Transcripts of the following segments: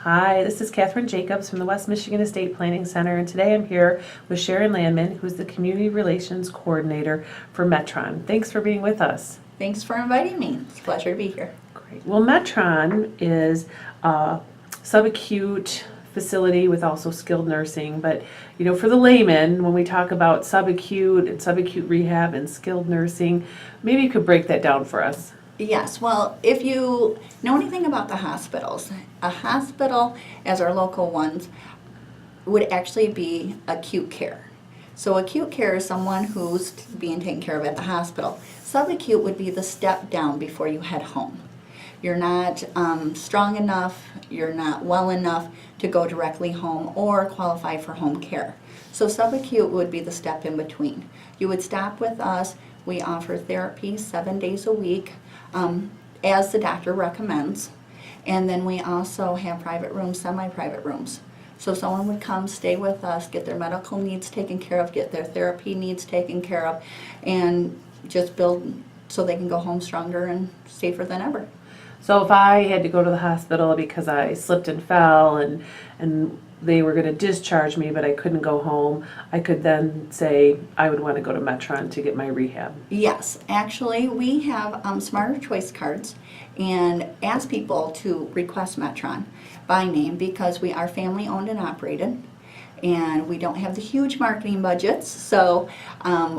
Hi, this is Catherine Jacobs from the West Michigan Estate Planning Center, and today I'm here with Sharon Landman, who's the Community Relations Coordinator for Metron. Thanks for being with us. Thanks for inviting me. It's a pleasure to be here. Great. Well, Metron is a subacute facility with also skilled nursing, but for the layman, when we talk about subacute and subacute rehab and skilled nursing, maybe you could break that down for us. Yes, well, if you know anything about the hospitals, a hospital, as our local ones, would actually be acute care. So acute care is someone who's being taken care of at the hospital. Subacute would be the step down before you head home. You're not strong enough, you're not well enough to go directly home or qualify for home care. So subacute would be the step in between. You would stop with us. We offer therapy 7 days a week, as the doctor recommends. And then we also have private rooms, semi-private rooms. So someone would come, stay with us, get their medical needs taken care of, get their therapy needs taken care of, and just build so they can go home stronger and safer than ever. So if I had to go to the hospital because I slipped and fell and they were going to discharge me but I couldn't go home, I could then say I would want to go to Metron to get my rehab. Yes, actually we have Smarter Choice cards and ask people to request Metron by name because we are family owned and operated. And we don't have the huge marketing budgets, so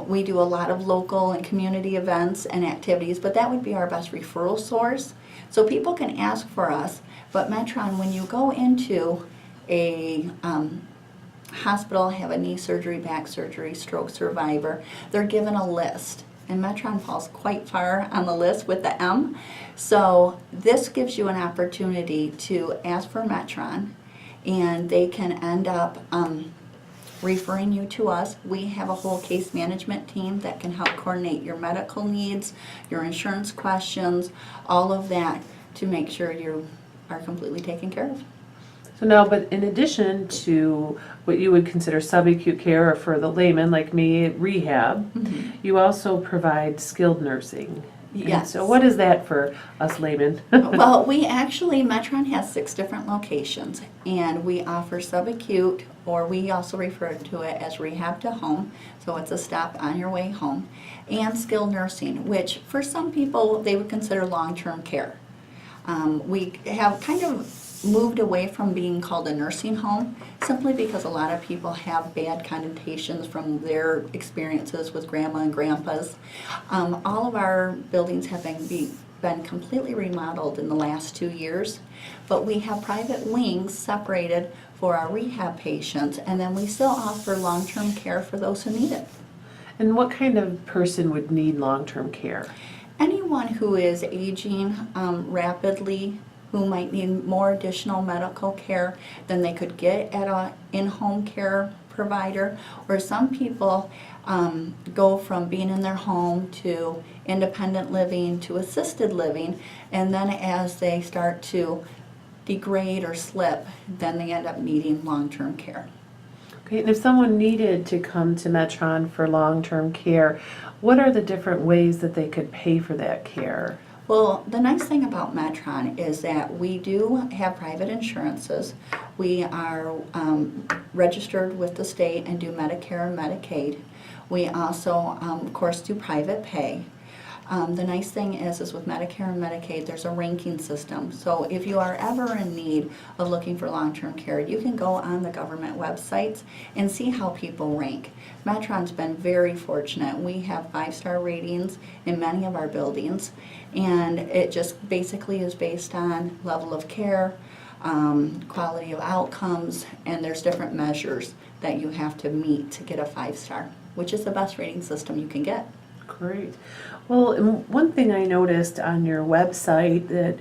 we do a lot of local and community events and activities, but that would be our best referral source. So people can ask for us, but Metron, when you go into a hospital, have a knee surgery, back surgery, stroke survivor, they're given a list. And Metron falls quite far on the list with the M. So this gives you an opportunity to ask for Metron, and they can end up referring you to us. We have a whole case management team that can help coordinate your medical needs, your insurance questions, all of that to make sure you are completely taken care of. So now, but in addition to what you would consider subacute care or for the layman like me, rehab, you also provide skilled nursing. Yes. And so what is that for us laymen? Well, Metron has 6 different locations, and we offer subacute, or we also refer to it as rehab to home, so it's a stop on your way home, and skilled nursing, which for some people they would consider long-term care. We have kind of moved away from being called a nursing home simply because a lot of people have bad connotations from their experiences with grandma and grandpas. All of our buildings have been completely remodeled in the last 2 years, but we have private wings separated for our rehab patients, and then we still offer long-term care for those who need it. And what kind of person would need long-term care? Anyone who is aging rapidly, who might need more additional medical care than they could get at an in-home care provider, or some people go from being in their home to independent living to assisted living, and then as they start to degrade or slip, then they end up needing long-term care. Okay, and if someone needed to come to Metron for long-term care, what are the different ways that they could pay for that care? Well, the nice thing about Metron is that we do have private insurances. We are registered with the state and do Medicare and Medicaid. We also, of course, do private pay. The nice thing is with Medicare and Medicaid, there's a ranking system. So if you are ever in need of looking for long-term care, you can go on the government websites and see how people rank. Metron's been very fortunate. We have 5-star ratings in many of our buildings, and it just basically is based on level of care, quality of outcomes, and there's different measures that you have to meet to get a 5-star, which is the best rating system you can get. Great. Well, and one thing I noticed on your website that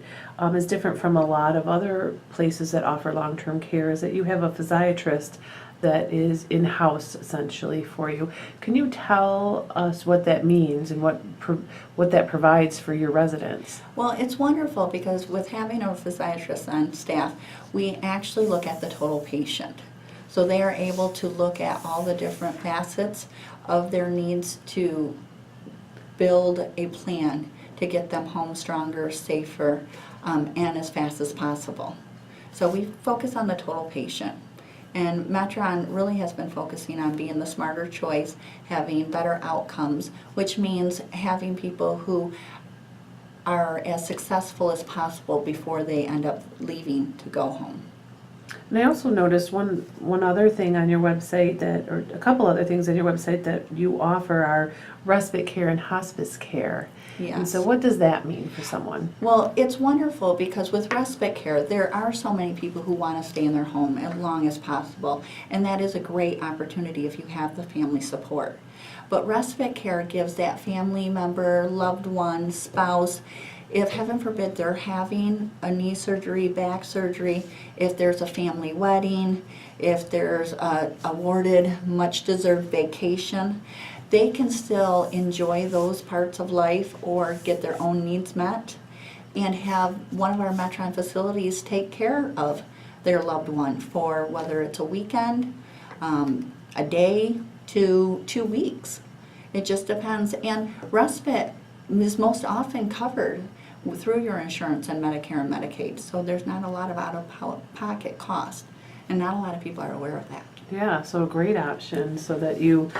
is different from a lot of other places that offer long-term care is that you have a physiatrist that is in-house essentially for you. Can you tell us what that means and what that provides for your residents? Well, it's wonderful because with having a physiatrist on staff, we actually look at the total patient. So they are able to look at all the different facets of their needs to build a plan to get them home stronger, safer, and as fast as possible. So we focus on the total patient. And Metron really has been focusing on being the smarter choice, having better outcomes, which means having people who are as successful as possible before they end up leaving to go home. And I also noticed one other thing on your website or a couple other things on your website that you offer are respite care and hospice care. Yes. And so what does that mean for someone? Well, it's wonderful because with respite care, there are so many people who want to stay in their home as long as possible, and that is a great opportunity if you have the family support. But respite care gives that family member, loved one, spouse, if heaven forbid they're having a knee surgery, back surgery, if there's a family wedding, if there's a awarded much deserved vacation, they can still enjoy those parts of life or get their own needs met and have one of our Metron facilities take care of their loved one for whether it's a weekend, a day to 2 weeks. It just depends. And respite is most often covered through your insurance and Medicare and Medicaid. So there's not a lot of out-of-pocket cost. And not a lot of people are aware of that. Yeah, so a great option so that you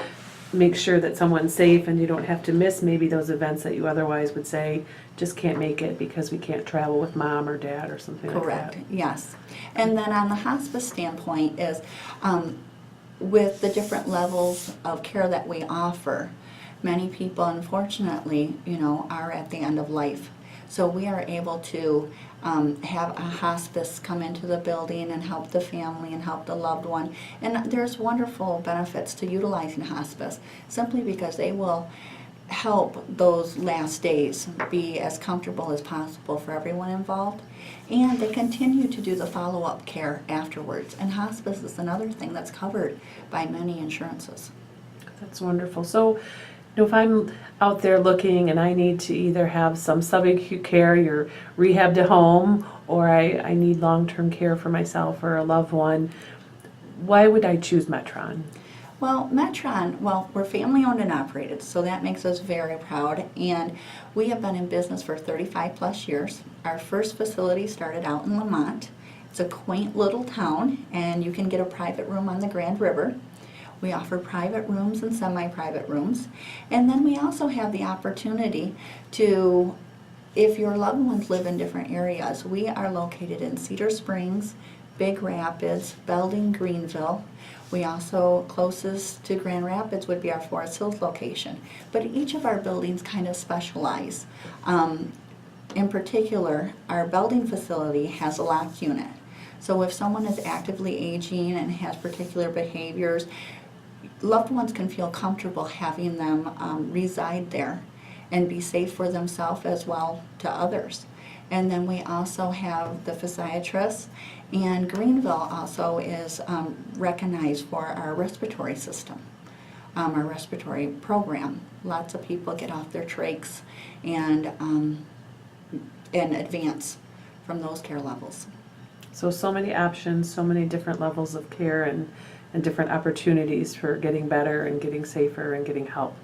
make sure that someone's safe and you don't have to miss maybe those events that you otherwise would say just can't make it because we can't travel with mom or dad or something Correct, like that. yes. And then on the hospice standpoint is with the different levels of care that we offer, many people unfortunately, are at the end of life. So we are able to have a hospice come into the building and help the family and help the loved one. And there's wonderful benefits to utilizing hospice simply because they will help those last days be as comfortable as possible for everyone involved. And they continue to do the follow-up care afterwards. And hospice is another thing that's covered by many insurances. That's wonderful. So, if I'm out there looking and I need to either have some subacute care, you're rehabbed at home, or I need long-term care for myself or a loved one, why would I choose Metron? Well, Metron, we're family owned and operated, so that makes us very proud. And we have been in business for 35 plus years. Our first facility started out in Lamont. It's a quaint little town, and you can get a private room on the Grand River. We offer private rooms and semi-private rooms. And then we also have the opportunity to, if your loved ones live in different areas, we are located in Cedar Springs, Big Rapids, Belding, Greenville. We also, closest to Grand Rapids would be our Forest Hills location. But each of our buildings kind of specialize. In particular, our Belding facility has a lock unit. So if someone is actively aging and has particular behaviors, loved ones can feel comfortable having them reside there and be safe for themselves as well to others. And then we also have the physiatrist, and Greenville also is recognized for our respiratory system, our respiratory program. Lots of people get off their trachs and advance from those care levels. So many options, so many different levels of care and different opportunities for getting better and getting safer and getting help.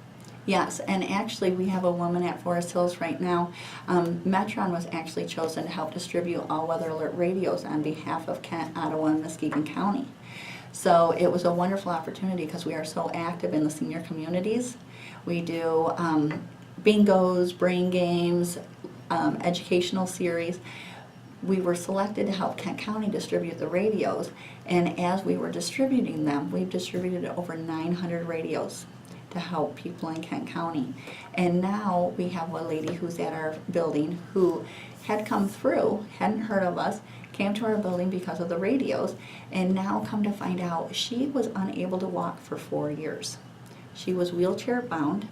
Yes, and actually we have a woman at Forest Hills right now. Metron was actually chosen to help distribute all weather alert radios on behalf of Kent, Ottawa, and Muskegon County. So it was a wonderful opportunity because we are so active in the senior communities. We do bingos, brain games, educational series. We were selected to help Kent County distribute the radios, and as we were distributing them, we've distributed over 900 radios to help people in Kent County. And now we have a lady who's at our building who had come through, hadn't heard of us, came to our building because of the radios, and now come to find out she was unable to walk for 4 years. She was wheelchair bound.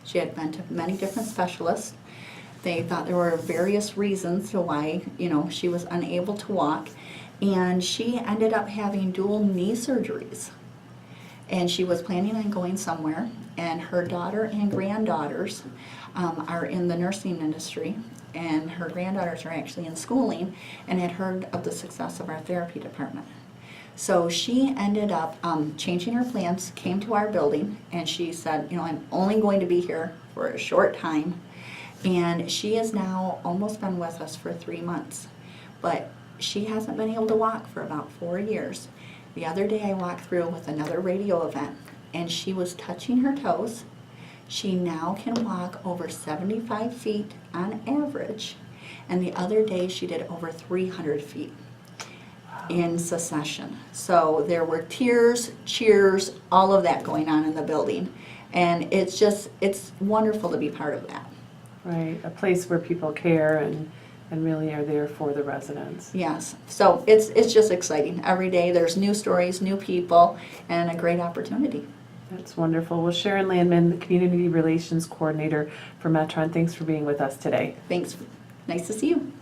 She had been to many different specialists. They thought there were various reasons to why, she was unable to walk, and she ended up having dual knee surgeries. And she was planning on going somewhere, and her daughter and granddaughters are in the nursing industry, and her granddaughters are actually in schooling and had heard of the success of our therapy department. So she ended up changing her plans, came to our building, and she said, I'm only going to be here for a short time. And she has now almost been with us for 3 months. But she hasn't been able to walk for about 4 years. The other day I walked through with another radio event, and she was touching her toes. She now can walk over 75 feet on average, and the other day she did over 300 feet in succession. So there were tears, cheers, all of that going on in the building. And it's wonderful to be part of that. Right, a place where people care and really are there for the residents. Yes, so it's just exciting. Every day there's new stories, new people, and a great opportunity. That's wonderful. Well, Sharon Landman, the Community Relations Coordinator for Metron, thanks for being with us today. Thanks. Nice to see you.